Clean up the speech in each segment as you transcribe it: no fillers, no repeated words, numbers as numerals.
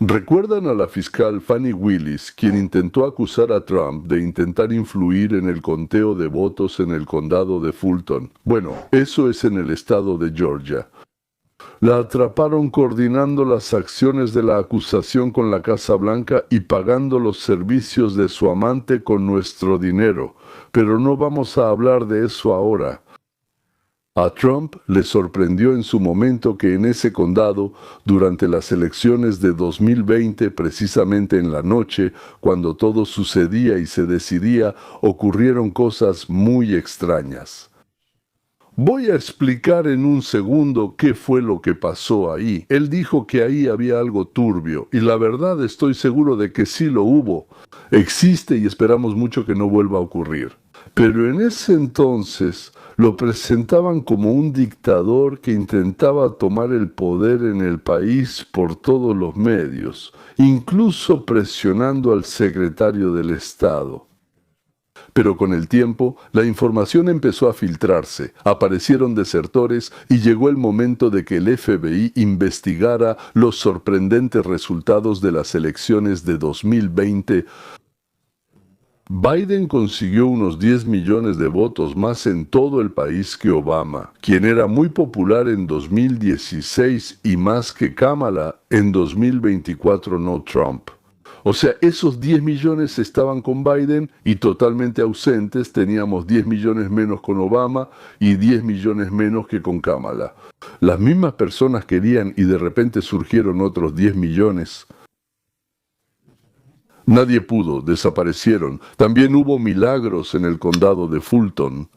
¿Recuerdan a la fiscal Fani Willis, quien intentó acusar a Trump de intentar influir en el conteo de votos en el condado de Fulton? Bueno, eso es en el estado de Georgia. La atraparon coordinando las acciones de la acusación con la Casa Blanca y pagando los servicios de su amante con nuestro dinero. Pero no vamos a hablar de eso ahora. A Trump le sorprendió en su momento que en ese condado, durante las elecciones de 2020, precisamente en la noche, cuando todo sucedía y se decidía, ocurrieron cosas muy extrañas. Voy a explicar en un segundo qué fue lo que pasó ahí. Él dijo que ahí había algo turbio, y la verdad estoy seguro de que sí lo hubo. Existe y esperamos mucho que no vuelva a ocurrir. Pero en ese entonces lo presentaban como un dictador que intentaba tomar el poder en el país por todos los medios, incluso presionando al secretario del Estado. Pero con el tiempo, la información empezó a filtrarse, aparecieron desertores y llegó el momento de que el FBI investigara los sorprendentes resultados de las elecciones de 2020. Biden consiguió unos 10 millones de votos más en todo el país que Obama, quien era muy popular en 2016 y más que Kamala en 2024, no Trump. O sea, esos 10 millones estaban con Biden y totalmente ausentes teníamos 10 millones menos con Obama y 10 millones menos que con Kamala. Las mismas personas querían y de repente surgieron otros 10 millones. Nadie pudo, desaparecieron. También hubo milagros en el condado de Fulton.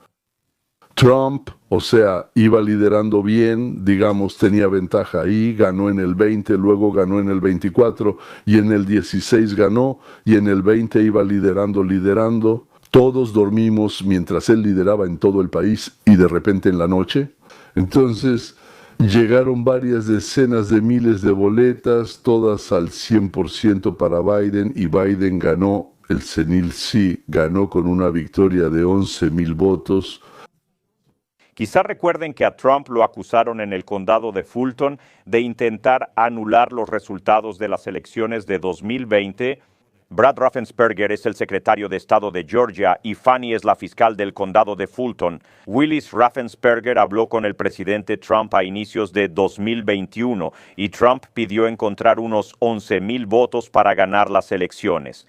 Trump, o sea, iba liderando bien, digamos, tenía ventaja ahí, ganó en el 20, luego ganó en el 24, y en el 16 ganó, y en el 20 iba liderando. Todos dormimos mientras él lideraba en todo el país, y de repente en la noche. Entonces, llegaron varias decenas de miles de boletas, todas al 100% para Biden, y Biden ganó, el senil sí, ganó con una victoria de 11,000 votos. Quizá recuerden que a Trump lo acusaron en el condado de Fulton de intentar anular los resultados de las elecciones de 2020. Brad Raffensperger es el secretario de Estado de Georgia y Fani es la fiscal del condado de Fulton. Willis Raffensperger habló con el presidente Trump a inicios de 2021 y Trump pidió encontrar unos 11,000 votos para ganar las elecciones.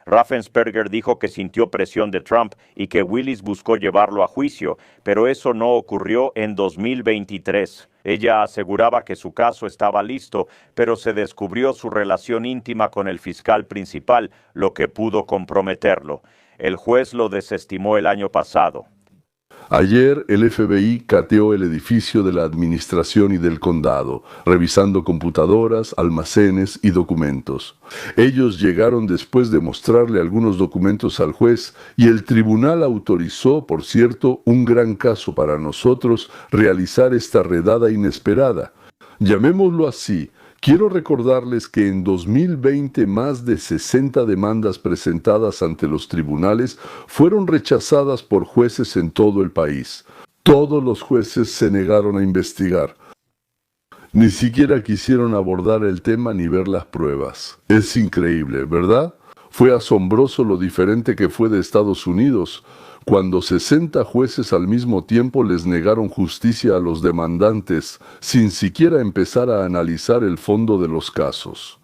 Raffensperger dijo que sintió presión de Trump y que Willis buscó llevarlo a juicio, pero eso no ocurrió en 2023. Ella aseguraba que su caso estaba listo, pero se descubrió su relación íntima con el fiscal principal, lo que pudo comprometerlo. El juez lo desestimó el año pasado. Ayer el FBI cateó el edificio de la administración y del condado, revisando computadoras, almacenes y documentos. Ellos llegaron después de mostrarle algunos documentos al juez y el tribunal autorizó, por cierto, un gran caso para nosotros, realizar esta redada inesperada. Llamémoslo así. Quiero recordarles que en 2020 más de 60 demandas presentadas ante los tribunales fueron rechazadas por jueces en todo el país. Todos los jueces se negaron a investigar. Ni siquiera quisieron abordar el tema ni ver las pruebas. Es increíble, ¿verdad? Fue asombroso lo diferente que fue de Estados Unidos, cuando 60 jueces al mismo tiempo les negaron justicia a los demandantes, sin siquiera empezar a analizar el fondo de los casos.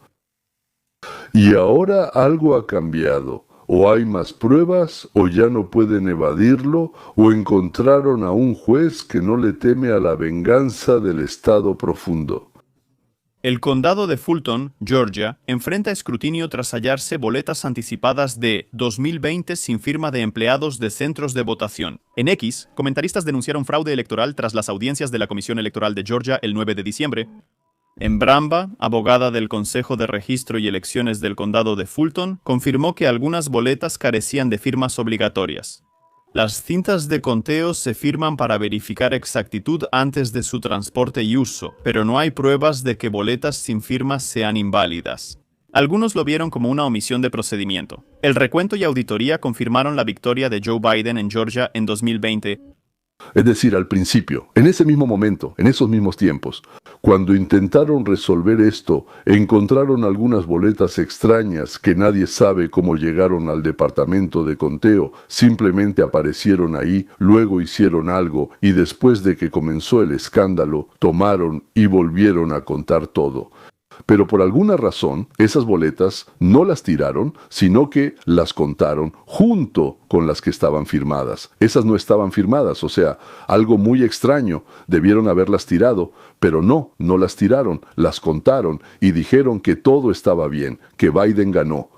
Y ahora algo ha cambiado. O hay más pruebas, o ya no pueden evadirlo, o encontraron a un juez que no le teme a la venganza del Estado profundo. El condado de Fulton, Georgia, enfrenta escrutinio tras hallarse boletas anticipadas de 2020 sin firma de empleados de centros de votación. En X, comentaristas denunciaron fraude electoral tras las audiencias de la Comisión Electoral de Georgia el 9 de diciembre. En Bramba, abogada del Consejo de Registro y Elecciones del condado de Fulton, confirmó que algunas boletas carecían de firmas obligatorias. Las cintas de conteo se firman para verificar exactitud antes de su transporte y uso, pero no hay pruebas de que boletas sin firmas sean inválidas. Algunos lo vieron como una omisión de procedimiento. El recuento y auditoría confirmaron la victoria de Joe Biden en Georgia en 2020. Es decir, al principio, en ese mismo momento, en esos mismos tiempos, cuando intentaron resolver esto, encontraron algunas boletas extrañas que nadie sabe cómo llegaron al departamento de conteo, simplemente aparecieron ahí, luego hicieron algo y después de que comenzó el escándalo, tomaron y volvieron a contar todo. Pero por alguna razón, esas boletas no las tiraron, sino que las contaron junto con las que estaban firmadas. Esas no estaban firmadas, o sea, algo muy extraño. Debieron haberlas tirado, pero no las tiraron, las contaron y dijeron que todo estaba bien, que Biden ganó.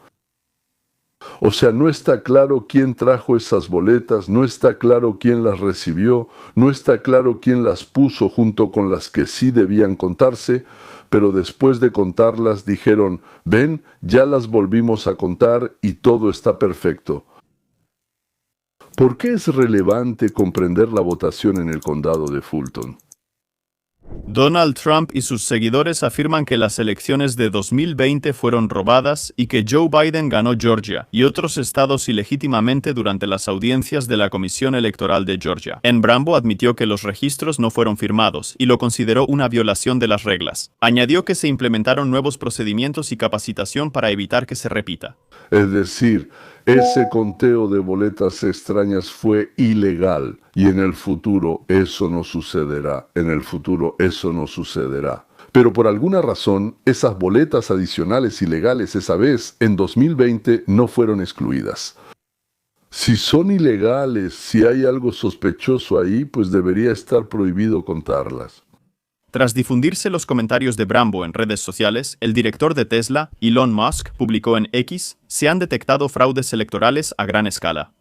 O sea, no está claro quién trajo esas boletas, no está claro quién las recibió, no está claro quién las puso junto con las que sí debían contarse, pero después de contarlas dijeron, ven, ya las volvimos a contar y todo está perfecto. ¿Por qué es relevante comprender la votación en el condado de Fulton? Donald Trump y sus seguidores afirman que las elecciones de 2020 fueron robadas y que Joe Biden ganó Georgia y otros estados ilegítimamente durante las audiencias de la Comisión Electoral de Georgia. En Brambo admitió que los registros no fueron firmados y lo consideró una violación de las reglas. Añadió que se implementaron nuevos procedimientos y capacitación para evitar que se repita. Es decir, ese conteo de boletas extrañas fue ilegal y en el futuro eso no sucederá. En el futuro eso no sucederá. Pero por alguna razón, esas boletas adicionales ilegales esa vez, en 2020, no fueron excluidas. Si son ilegales, si hay algo sospechoso ahí, pues debería estar prohibido contarlas. Tras difundirse los comentarios de Brambo en redes sociales, el director de Tesla, Elon Musk, publicó en X: se han detectado fraudes electorales a gran escala.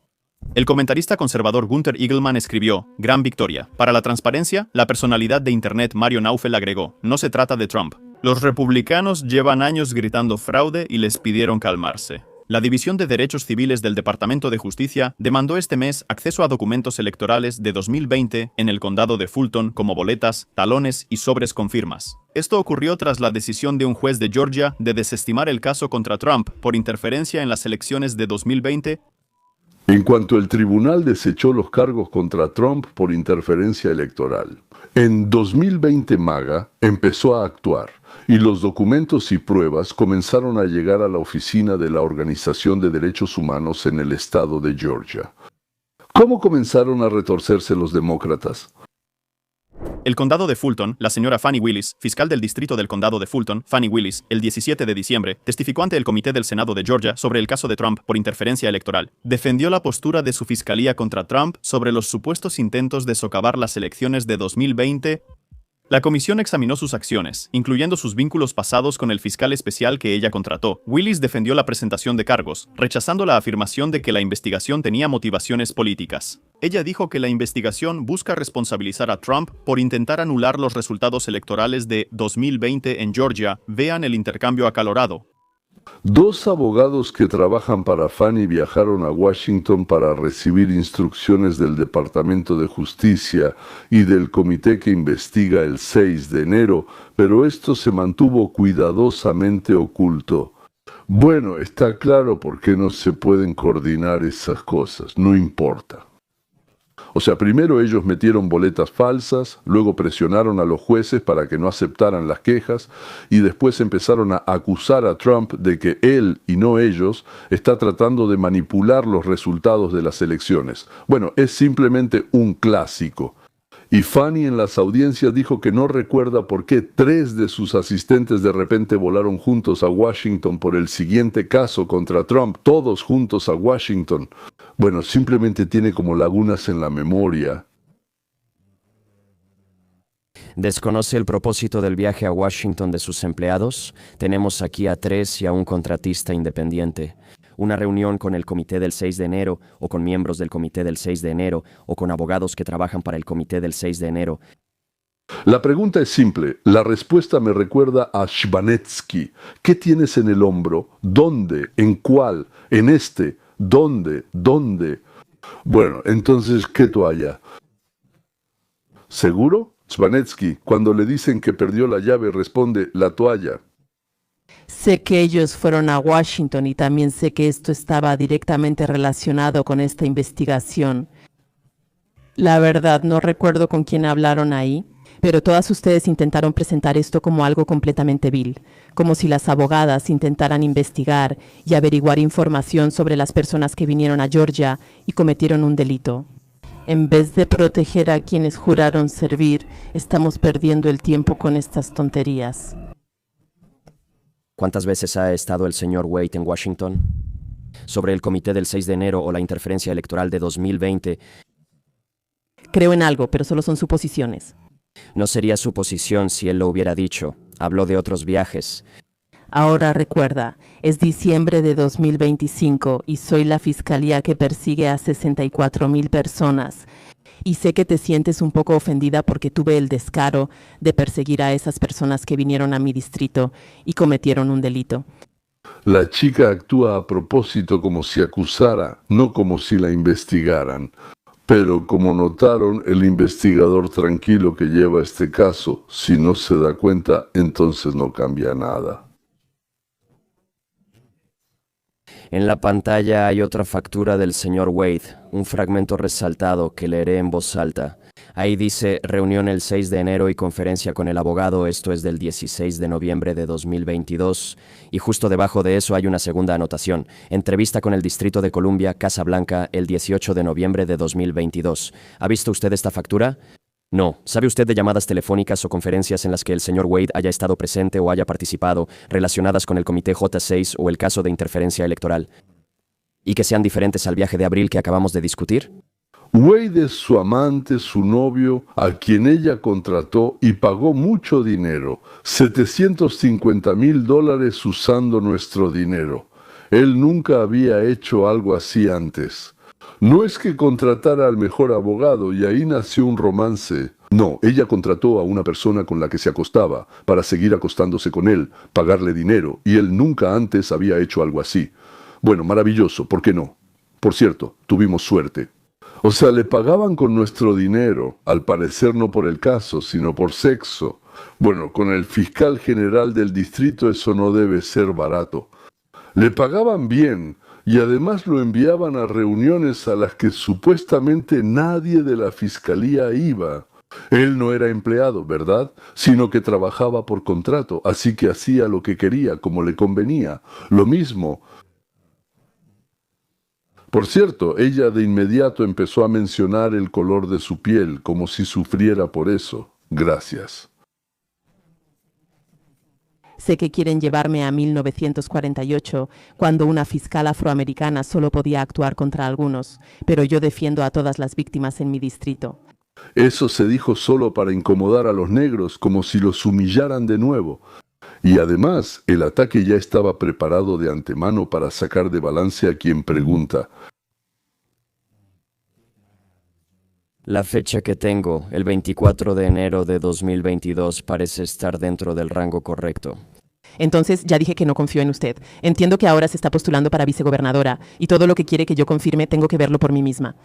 El comentarista conservador Gunther Eagleman escribió: gran victoria. Para la transparencia, la personalidad de Internet Mario Naufel agregó: no se trata de Trump. Los republicanos llevan años gritando fraude y les pidieron calmarse. La División de Derechos Civiles del Departamento de Justicia demandó este mes acceso a documentos electorales de 2020 en el condado de Fulton como boletas, talones y sobres con firmas. Esto ocurrió tras la decisión de un juez de Georgia de desestimar el caso contra Trump por interferencia en las elecciones de 2020. En cuanto el tribunal desechó los cargos contra Trump por interferencia electoral, en 2020 MAGA empezó a actuar y los documentos y pruebas comenzaron a llegar a la oficina de la Organización de Derechos Humanos en el estado de Georgia. ¿Cómo comenzaron a retorcerse los demócratas? El condado de Fulton, la señora Fani Willis, fiscal del distrito del condado de Fulton, Fani Willis, el 17 de diciembre, testificó ante el Comité del Senado de Georgia sobre el caso de Trump por interferencia electoral. Defendió la postura de su fiscalía contra Trump sobre los supuestos intentos de socavar las elecciones de 2020. La comisión examinó sus acciones, incluyendo sus vínculos pasados con el fiscal especial que ella contrató. Willis defendió la presentación de cargos, rechazando la afirmación de que la investigación tenía motivaciones políticas. Ella dijo que la investigación busca responsabilizar a Trump por intentar anular los resultados electorales de 2020 en Georgia. Vean el intercambio acalorado. Dos abogados que trabajan para Fani viajaron a Washington para recibir instrucciones del Departamento de Justicia y del comité que investiga el 6 de enero, pero esto se mantuvo cuidadosamente oculto. Bueno, está claro por qué no se pueden coordinar esas cosas, no importa. O sea, primero ellos metieron boletas falsas, luego presionaron a los jueces para que no aceptaran las quejas y después empezaron a acusar a Trump de que él y no ellos está tratando de manipular los resultados de las elecciones. Bueno, es simplemente un clásico. Y Fani en las audiencias dijo que no recuerda por qué 3 de sus asistentes de repente volaron juntos a Washington por el siguiente caso contra Trump, todos juntos a Washington. Bueno, simplemente tiene como lagunas en la memoria. ¿Desconoce el propósito del viaje a Washington de sus empleados? Tenemos aquí a 3 y a un contratista independiente. Una reunión con el comité del 6 de enero, o con miembros del comité del 6 de enero, o con abogados que trabajan para el comité del 6 de enero. La pregunta es simple. La respuesta me recuerda a Shvanetsky. ¿Qué tienes en el hombro? ¿Dónde? ¿En cuál? ¿En este? ¿Dónde? ¿Dónde? Bueno, entonces, ¿qué toalla? ¿Seguro? Shvanetsky, cuando le dicen que perdió la llave, responde, la toalla. Sé que ellos fueron a Washington y también sé que esto estaba directamente relacionado con esta investigación. La verdad, no recuerdo con quién hablaron ahí, pero todas ustedes intentaron presentar esto como algo completamente vil, como si las abogadas intentaran investigar y averiguar información sobre las personas que vinieron a Georgia y cometieron un delito. En vez de proteger a quienes juraron servir, estamos perdiendo el tiempo con estas tonterías. ¿Cuántas veces ha estado el señor Wade en Washington? Sobre el comité del 6 de enero o la interferencia electoral de 2020, Creo en algo, pero solo son suposiciones. no sería su posición si él lo hubiera dicho. Habló de otros viajes. Ahora recuerda, es diciembre de 2025 y soy la fiscalía que persigue a 64,000 personas. Y sé que te sientes un poco ofendida porque tuve el descaro de perseguir a esas personas que vinieron a mi distrito y cometieron un delito. La chica actúa a propósito como si acusara, no como si la investigaran. Pero como notaron, el investigador tranquilo que lleva este caso, si no se da cuenta, entonces no cambia nada. En la pantalla hay otra factura del señor Wade, un fragmento resaltado que leeré en voz alta. Ahí dice reunión el 6 de enero y conferencia con el abogado, esto es del 16 de noviembre de 2022. Y justo debajo de eso hay una segunda anotación, entrevista con el Distrito de Columbia, Casa Blanca, el 18 de noviembre de 2022. ¿Ha visto usted esta factura? No. ¿Sabe usted de llamadas telefónicas o conferencias en las que el señor Wade haya estado presente o haya participado, relacionadas con el Comité J6 o el caso de interferencia electoral, y que sean diferentes al viaje de abril que acabamos de discutir? Wade es su amante, su novio, a quien ella contrató y pagó mucho dinero, $750,000 usando nuestro dinero. Él nunca había hecho algo así antes. No es que contratara al mejor abogado y ahí nació un romance. No, ella contrató a una persona con la que se acostaba para seguir acostándose con él, pagarle dinero, y él nunca antes había hecho algo así. Bueno, maravilloso, ¿por qué no? Por cierto, tuvimos suerte. O sea, le pagaban con nuestro dinero, al parecer no por el caso, sino por sexo. Bueno, con el fiscal general del distrito eso no debe ser barato. Le pagaban bien y además lo enviaban a reuniones a las que supuestamente nadie de la fiscalía iba. Él no era empleado, ¿verdad? Sino que trabajaba por contrato, así que hacía lo que quería, como le convenía. Lo mismo. Por cierto, ella de inmediato empezó a mencionar el color de su piel, como si sufriera por eso. Gracias. Sé que quieren llevarme a 1948, cuando una fiscal afroamericana solo podía actuar contra algunos, pero yo defiendo a todas las víctimas en mi distrito. Eso se dijo solo para incomodar a los negros, como si los humillaran de nuevo. Y además, el ataque ya estaba preparado de antemano para sacar de balance a quien pregunta. La fecha que tengo, el 24 de enero de 2022, parece estar dentro del rango correcto. Entonces, ya dije que no confío en usted. Entiendo que ahora se está postulando para vicegobernadora, y todo lo que quiere que yo confirme tengo que verlo por mí misma.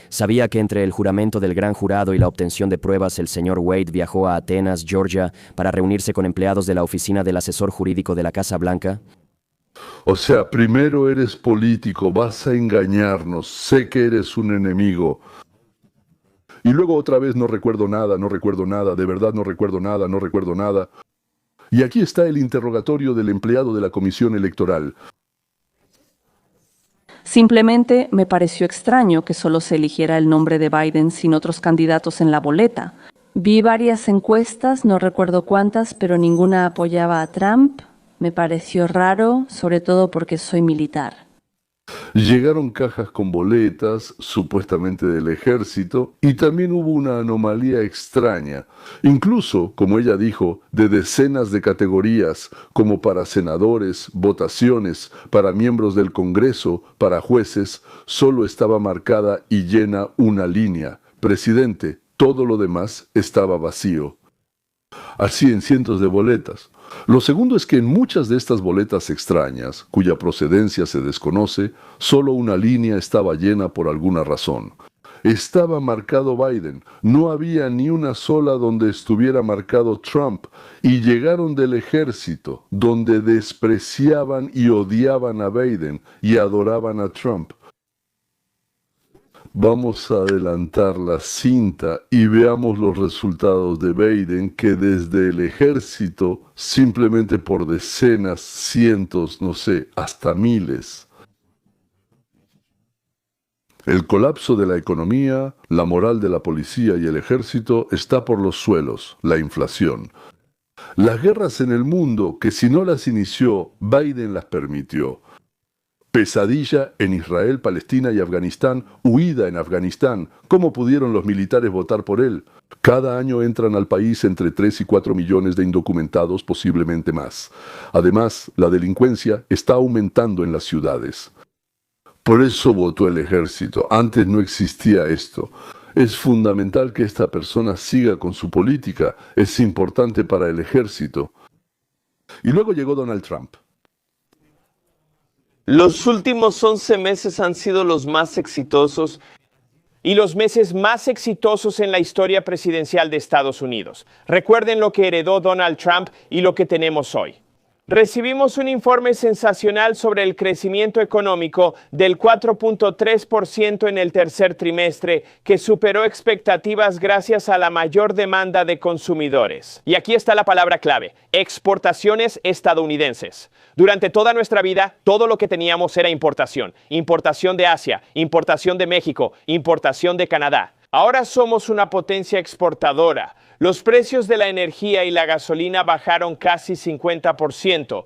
¿Sabía que entre el juramento del gran jurado y la obtención de pruebas el señor Wade viajó a Atenas, Georgia, para reunirse con empleados de la oficina del asesor jurídico de la Casa Blanca? O sea, primero eres político, vas a engañarnos, sé que eres un enemigo. Y luego otra vez no recuerdo nada, de verdad no recuerdo nada. Y aquí está el interrogatorio del empleado de la comisión electoral. Simplemente me pareció extraño que solo se eligiera el nombre de Biden sin otros candidatos en la boleta. Vi varias encuestas, no recuerdo cuántas, pero ninguna apoyaba a Trump. Me pareció raro, sobre todo porque soy militar. Llegaron cajas con boletas, supuestamente del ejército, y también hubo una anomalía extraña. Incluso, como ella dijo, de decenas de categorías, como para senadores, votaciones, para miembros del Congreso, para jueces, solo estaba marcada y llena una línea. Presidente, todo lo demás estaba vacío. Así en cientos de boletas. Lo segundo es que en muchas de estas boletas extrañas, cuya procedencia se desconoce, solo una línea estaba llena por alguna razón. Estaba marcado Biden, no había ni una sola donde estuviera marcado Trump, y llegaron del ejército, donde despreciaban y odiaban a Biden y adoraban a Trump. Vamos a adelantar la cinta y veamos los resultados de Biden, que desde el ejército, simplemente por decenas, cientos, no sé, hasta miles. El colapso de la economía, la moral de la policía y el ejército está por los suelos, la inflación. Las guerras en el mundo, que si no las inició, Biden las permitió. Pesadilla en Israel, Palestina y Afganistán, huida en Afganistán. ¿Cómo pudieron los militares votar por él? Cada año entran al país entre 3 y 4 millones de indocumentados, posiblemente más. Además, la delincuencia está aumentando en las ciudades. Por eso votó el ejército. Antes no existía esto. Es fundamental que esta persona siga con su política. Es importante para el ejército. Y luego llegó Donald Trump. Los últimos 11 meses han sido los más exitosos y los meses más exitosos en la historia presidencial de Estados Unidos. Recuerden lo que heredó Donald Trump y lo que tenemos hoy. Recibimos un informe sensacional sobre el crecimiento económico del 4.3% en el tercer trimestre, que superó expectativas gracias a la mayor demanda de consumidores. Y aquí está la palabra clave: exportaciones estadounidenses. Durante toda nuestra vida, todo lo que teníamos era importación. Importación de Asia, importación de México, importación de Canadá. Ahora somos una potencia exportadora. Los precios de la energía y la gasolina bajaron casi 50%.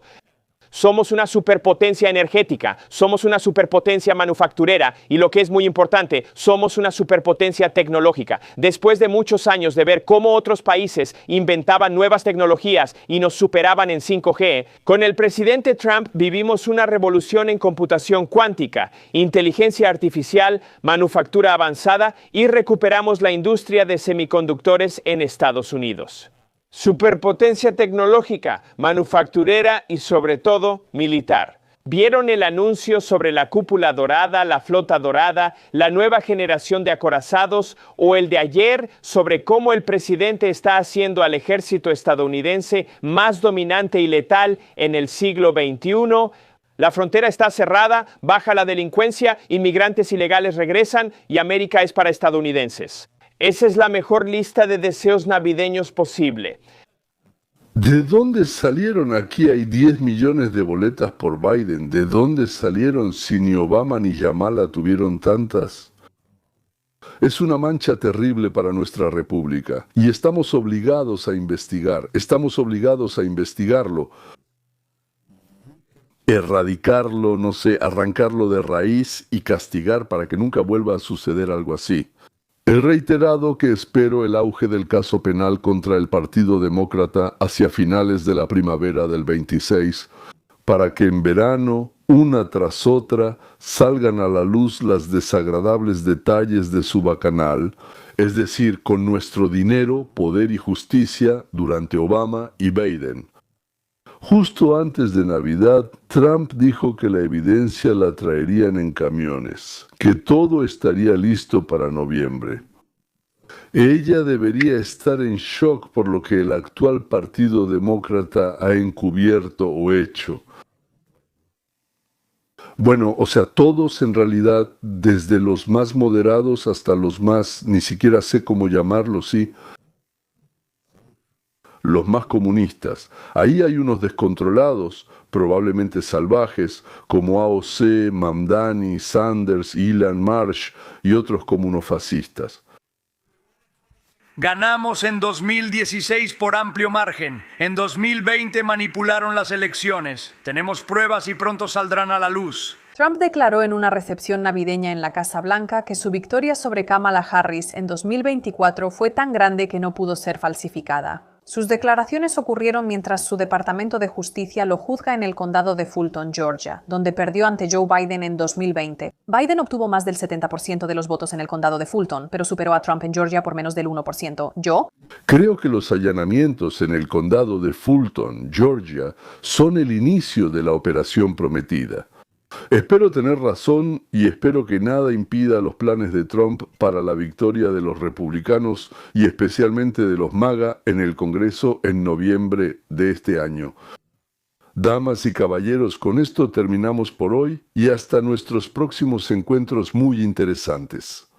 Somos una superpotencia energética, somos una superpotencia manufacturera y, lo que es muy importante, somos una superpotencia tecnológica. Después de muchos años de ver cómo otros países inventaban nuevas tecnologías y nos superaban en 5G, con el presidente Trump vivimos una revolución en computación cuántica, inteligencia artificial, manufactura avanzada y recuperamos la industria de semiconductores en Estados Unidos. Superpotencia tecnológica, manufacturera y sobre todo militar. ¿Vieron el anuncio sobre la cúpula dorada, la flota dorada, la nueva generación de acorazados o el de ayer sobre cómo el presidente está haciendo al ejército estadounidense más dominante y letal en el siglo XXI? La frontera está cerrada, baja la delincuencia, inmigrantes ilegales regresan y América es para estadounidenses. Esa es la mejor lista de deseos navideños posible. ¿De dónde salieron? Aquí hay 10 millones de boletas por Biden. ¿De dónde salieron si ni Obama ni Yamala tuvieron tantas? Es una mancha terrible para nuestra república y estamos obligados a investigar, estamos obligados a investigarlo, erradicarlo, no sé, arrancarlo de raíz y castigar para que nunca vuelva a suceder algo así. He reiterado que espero el auge del caso penal contra el Partido Demócrata hacia finales de la primavera del 26, para que en verano, una tras otra, salgan a la luz los desagradables detalles de su bacanal, es decir, con nuestro dinero, poder y justicia durante Obama y Biden. Justo antes de Navidad, Trump dijo que la evidencia la traerían en camiones, que todo estaría listo para noviembre. Ella debería estar en shock por lo que el actual Partido Demócrata ha encubierto o hecho. Bueno, o sea, todos en realidad, desde los más moderados hasta los más, ni siquiera sé cómo llamarlos, sí, los más comunistas. Ahí hay unos descontrolados, probablemente salvajes, como AOC, Mamdani, Sanders, Elon Marsh y otros comunofascistas. Ganamos en 2016 por amplio margen. En 2020 manipularon las elecciones. Tenemos pruebas y pronto saldrán a la luz. Trump declaró en una recepción navideña en la Casa Blanca que su victoria sobre Kamala Harris en 2024 fue tan grande que no pudo ser falsificada. Sus declaraciones ocurrieron mientras su Departamento de Justicia lo juzga en el condado de Fulton, Georgia, donde perdió ante Joe Biden en 2020. Biden obtuvo más del 70% de los votos en el condado de Fulton, pero superó a Trump en Georgia por menos del 1%. Creo que los allanamientos en el condado de Fulton, Georgia, son el inicio de la operación prometida. Espero tener razón y espero que nada impida los planes de Trump para la victoria de los republicanos y especialmente de los MAGA en el Congreso en noviembre de este año. Damas y caballeros, con esto terminamos por hoy y hasta nuestros próximos encuentros muy interesantes.